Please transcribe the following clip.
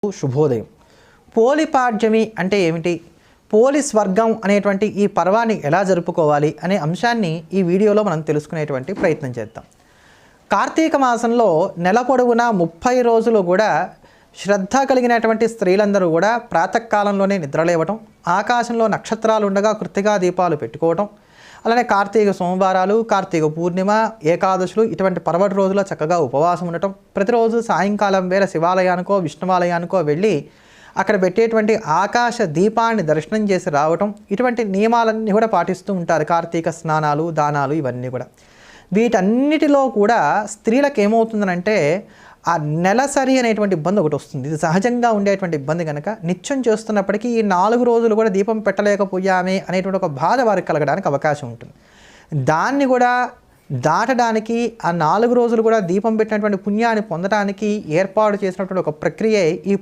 శుభోదయం. పోలిపాడ్యమి అంటే ఏమిటి, పోలీస్ వర్గం అనేటువంటి ఈ పర్వాన్ని ఎలా జరుపుకోవాలి అనే అంశాన్ని ఈ వీడియోలో మనం తెలుసుకునేటువంటి ప్రయత్నం చేద్దాం. కార్తీక మాసంలో నెల పొడవునా 30 రోజులు కూడా శ్రద్ధ కలిగినటువంటి స్త్రీలందరూ కూడా ప్రాతకాలంలోనే నిద్రలేవటం, ఆకాశంలో నక్షత్రాలు ఉండగా కృత్తికా దీపాలు పెట్టుకోవటం, అలానే కార్తీక సోమవారాలు, కార్తీక పూర్ణిమ, ఏకాదశులు ఇటువంటి పర్వటి రోజుల్లో చక్కగా ఉపవాసం ఉండటం, ప్రతిరోజు సాయంకాలం వేళ శివాలయానికో విష్ణువాలయానికో వెళ్ళి అక్కడ పెట్టేటువంటి ఆకాశ దీపాన్ని దర్శనం చేసి రావటం, ఇటువంటి నియమాలన్నీ కూడా పాటిస్తూ ఉంటారు. కార్తీక స్నానాలు, దానాలు ఇవన్నీ కూడా. వీటన్నిటిలో కూడా స్త్రీలకు ఏమవుతుందనంటే ఆ నెలసరి అనేటువంటి ఇబ్బంది ఒకటి వస్తుంది. ఇది సహజంగా ఉండేటువంటి ఇబ్బంది కనుక నిత్యం చేస్తున్నప్పటికీ ఈ 4 రోజులు కూడా దీపం పెట్టలేకపోయామే అనేటువంటి ఒక బాధ వారికి కలగడానికి అవకాశం ఉంటుంది. దాన్ని కూడా దాటడానికి ఆ 4 రోజులు కూడా దీపం పెట్టినటువంటి పుణ్యాన్ని పొందడానికి ఏర్పాటు చేసినటువంటి ఒక ప్రక్రియే ఈ